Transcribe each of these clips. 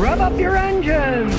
Rev up your engines!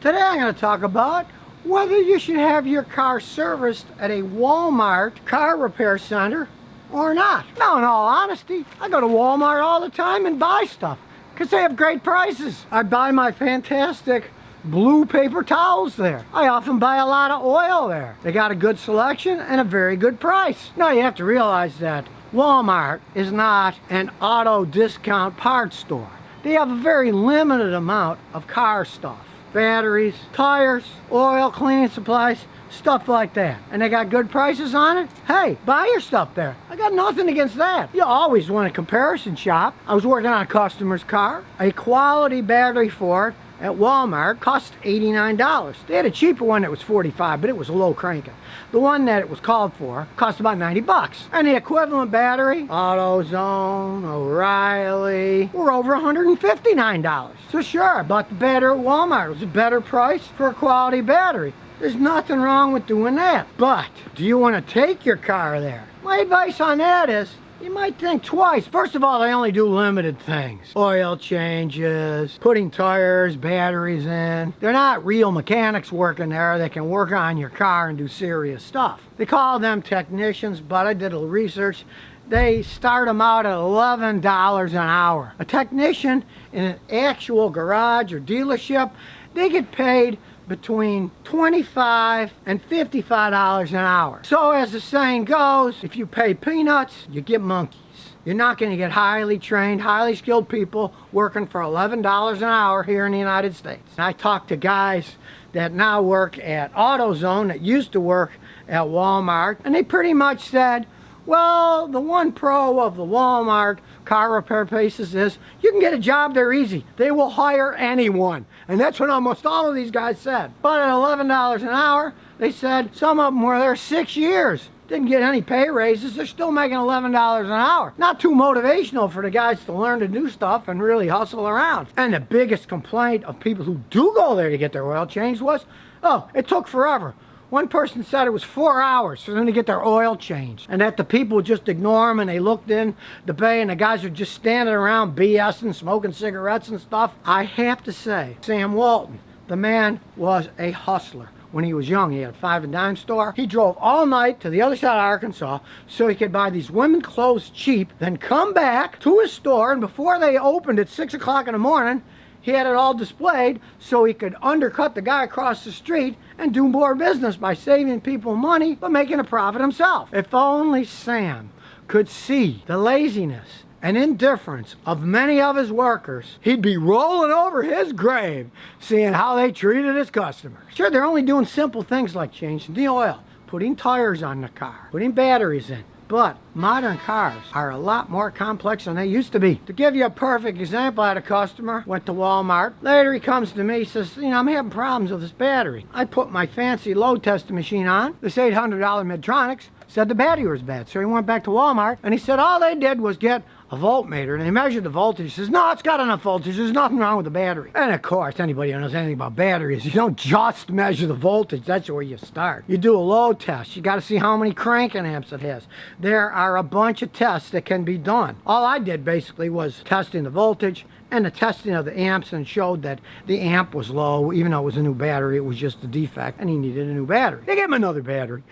Today I'm going to talk about whether you should have your car serviced at a Walmart car repair center or not. Now, in all honesty, I go to Walmart all the time and buy stuff because they have great prices. I buy my fantastic blue paper towels there. I often buy a lot of oil there. They got a good selection and a very good price. Now, you have to realize that Walmart is not an auto discount parts store. They have a very limited amount of car stuff. Batteries, tires, oil, cleaning supplies, stuff like that. And they got good prices on it. Hey, buy your stuff there. I got nothing against that. You always want a comparison shop. I was working on a customer's car. A quality battery for it at Walmart cost $89. They had a cheaper one that was $45, but it was low cranking. The one that it was called for cost about $90. And the equivalent battery, AutoZone, O'Reilly, were over $159. So sure, I bought the battery at Walmart. It was a better price for a quality battery. There's nothing wrong with doing that. But do you want to take your car there? My advice on that is, you might think twice. First of all, they only do limited things. Oil changes, putting tires, batteries in. They're not real mechanics working there that can work on your car and do serious stuff. They call them technicians, but I did a little research. They start them out at $11 an hour. A technician in an actual garage or dealership, they get paid between $25 and $55 an hour. So as the saying goes, if you pay peanuts, you get monkeys. You're not going to get highly trained, highly skilled people working for $11 an hour here in the United States. And I talked to guys that now work at AutoZone that used to work at Walmart, and they pretty much said, well, the one pro of the Walmart car repair places is you can get a job there easy. They will hire anyone. And that's what almost all of these guys said. But at $11 an hour, they said some of them were there 6 years. Didn't get any pay raises. They're still making $11 an hour. Not too motivational for the guys to learn to do stuff and really hustle around. And the biggest complaint of people who do go there to get their oil changed was, oh, it took forever. One person said it was 4 hours for them to get their oil changed, and that the people would just ignore them, and they looked in the bay and the guys were just standing around BSing, smoking cigarettes and stuff. I have to say, Sam Walton, the man was a hustler. When he was young, he had a 5 and dime store. He drove all night to the other side of Arkansas so he could buy these women's clothes cheap, then come back to his store, and before they opened at 6 o'clock in the morning, he had it all displayed so he could undercut the guy across the street and do more business by saving people money but making a profit himself. If only Sam could see the laziness and indifference of many of his workers, he'd be rolling over his grave seeing how they treated his customers. Sure, they're only doing simple things like changing the oil, putting tires on the car, putting batteries in. But modern cars are a lot more complex than they used to be. To give you a perfect example, I had a customer, went to Walmart. Later he comes to me, says, I'm having problems with this battery. I put my fancy load testing machine on, this $800 Medtronics, said the battery was bad. So he went back to Walmart and he said all they did was get a voltmeter and they measured the voltage. He says, no, it's got enough voltage. There's nothing wrong with the battery. And of course, anybody who knows anything about batteries, you don't just measure the voltage. That's where you start. You do a load test. You got to see how many cranking amps it has. There are a bunch of tests that can be done. All I did basically was testing the voltage and the testing of the amps, and showed that the amp was low. Even though it was a new battery, it was just a defect and he needed a new battery. They gave him another battery.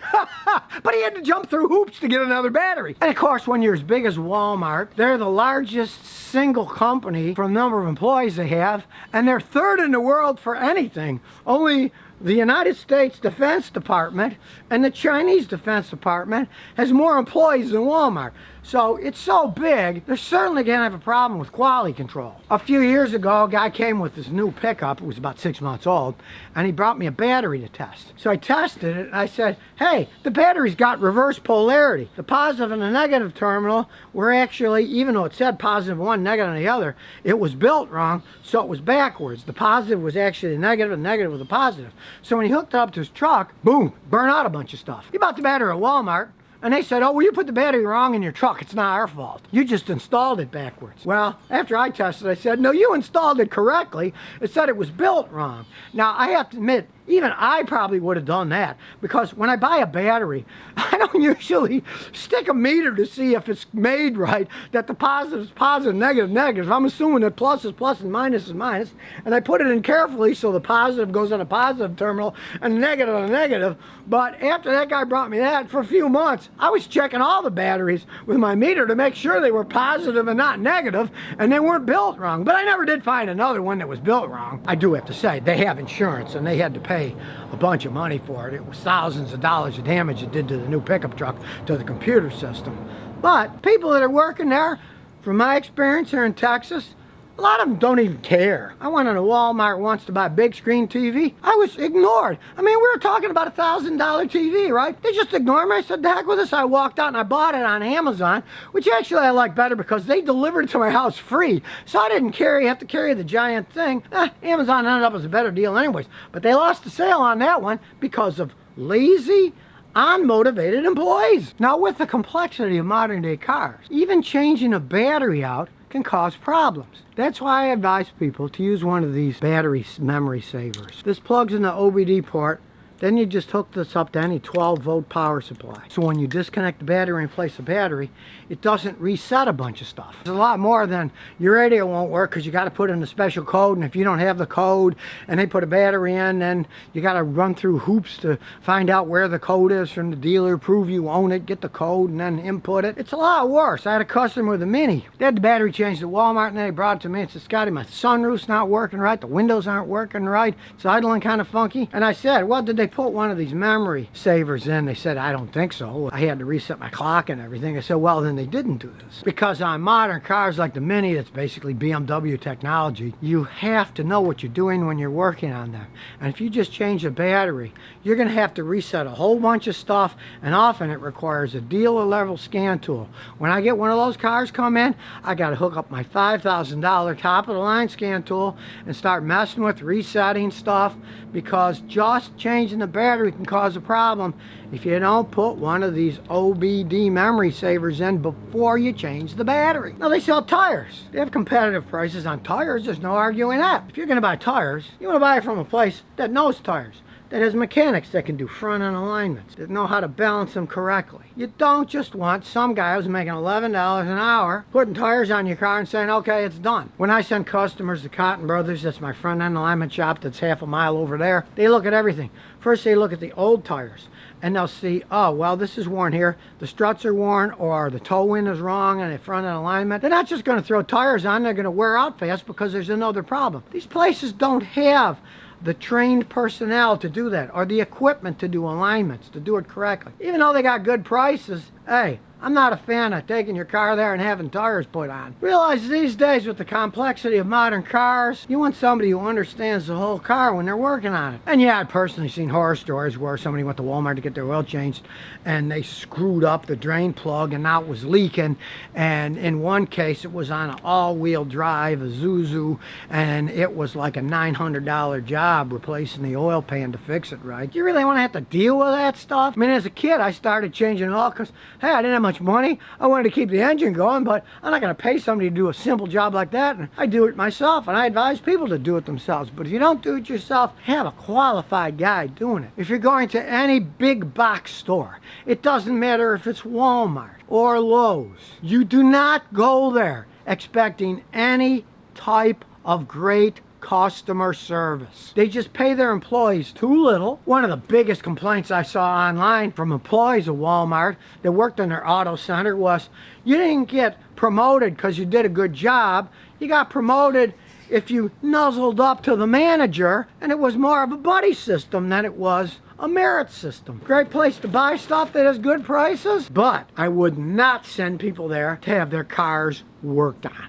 But he had to jump through hoops to get another battery. And of course, when you're as big as Walmart, they're the largest single company for the number of employees they have, and they're third in the world for anything. Only the United States Defense Department and the Chinese Defense Department has more employees than Walmart. So it's so big, they're certainly going to have a problem with quality control. A few years ago, a guy came with this new pickup. It was about 6 months old, and he brought me a battery to test. So I tested it, and I said, hey, the battery's got reverse polarity. The positive and the negative terminal were actually, even though it said positive one, negative on the other, it was built wrong, so it was backwards. The positive was actually the negative, and the negative was the positive. So when he hooked it up to his truck, boom, burned out a bunch of stuff. He bought the battery at Walmart, and they said, oh, well, you put the battery wrong in your truck. It's not our fault. You just installed it backwards. Well, after I tested, I said, no, you installed it correctly. It said it was built wrong. Now, I have to admit, Even I probably would have done that, because when I buy a battery, I don't usually stick a meter to see if it's made right, that the positive is positive, negative, negative. I'm assuming that plus is plus and minus is minus, and I put it in carefully so the positive goes on a positive terminal and the negative on a negative. But after that guy brought me that, for a few months, I was checking all the batteries with my meter to make sure they were positive and not negative, and they weren't built wrong. But I never did find another one that was built wrong. I do have to say, they have insurance, and they had to pay a bunch of money for it. It was thousands of dollars of damage it did to the new pickup truck, to the computer system. But people that are working there, from my experience here in Texas, a lot of them don't even care. I went into Walmart once to buy a big screen TV. I was ignored. I mean, we were talking about a $1,000 TV, right? They just ignored me. I said, the heck with this. I walked out and I bought it on Amazon, which actually I like better because they delivered it to my house free. So I didn't have to carry the giant thing. Amazon ended up as a better deal anyways. But they lost the sale on that one because of lazy, unmotivated employees. Now, with the complexity of modern day cars, even changing a battery out can cause problems. That's why I advise people to use one of these battery memory savers. This plugs in the OBD port, then you just hook this up to any 12-volt power supply. So when you disconnect the battery and replace the battery, it doesn't reset a bunch of stuff. It's a lot more than your radio won't work because you got to put in a special code, and if you don't have the code and they put a battery in, then you got to run through hoops to find out where the code is from the dealer, prove you own it, get the code, and then input it. It's a lot worse. I had a customer with a Mini. They had the battery changed at Walmart, and then they brought it to me and said, Scotty, my sunroof's not working right, the windows aren't working right, it's idling kind of funky. And I said, well, did they put one of these memory savers in? They said, I don't think so. I had to reset my clock and everything. I said, well, then they didn't do this. Because on modern cars like the Mini, that's basically BMW technology, you have to know what you're doing when you're working on them. And if you just change the battery, you're going to have to reset a whole bunch of stuff, and often it requires a dealer level scan tool. When I get one of those cars come in, I got to hook up my $5,000 top of the line scan tool and start messing with resetting stuff, because just changing the battery can cause a problem if you don't put one of these OBD memory savers in before you change the battery. Now, they sell tires. They have competitive prices on tires. There's no arguing that. If you're going to buy tires, you want to buy it from a place that knows tires, that has mechanics that can do front end alignments, that know how to balance them correctly. You don't just want some guy who's making $11 an hour putting tires on your car and saying, okay, it's done. When I send customers to Cotton Brothers, that's my front end alignment shop that's half a mile over there, they look at everything. First, they look at the old tires, and they'll see, oh, well, this is worn here, the struts are worn, or the toe wind is wrong and the front end alignment. They're not just going to throw tires on, they're going to wear out fast because there's another problem. These places don't have the trained personnel to do that, or the equipment to do alignments, to do it correctly. Even though they got good prices, hey, I'm not a fan of taking your car there and having tires put on. Realize these days, with the complexity of modern cars, you want somebody who understands the whole car when they're working on it. And yeah, I've personally seen horror stories where somebody went to Walmart to get their oil changed and they screwed up the drain plug and now it was leaking. And in one case, it was on an all-wheel drive, a Zuzu, and it was like a $900 job replacing the oil pan to fix it right. Do you really want to have to deal with that stuff? I mean, as a kid, I started changing oil because, hey, I didn't have much money. I wanted to keep the engine going, but I'm not going to pay somebody to do a simple job like that. And I do it myself, and I advise people to do it themselves. But if you don't do it yourself, have a qualified guy doing it. If you're going to any big box store, it doesn't matter if it's Walmart or Lowe's, you do not go there expecting any type of great customer service. They just pay their employees too little. One of the biggest complaints I saw online from employees of Walmart that worked in their auto center was, you didn't get promoted because you did a good job. You got promoted if you nuzzled up to the manager, and it was more of a buddy system than it was a merit system. Great place to buy stuff that has good prices, but I would not send people there to have their cars worked on.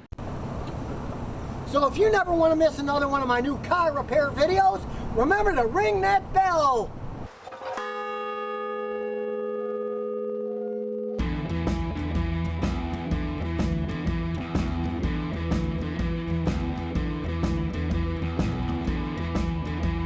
So if you never want to miss another one of my new car repair videos, remember to ring that bell.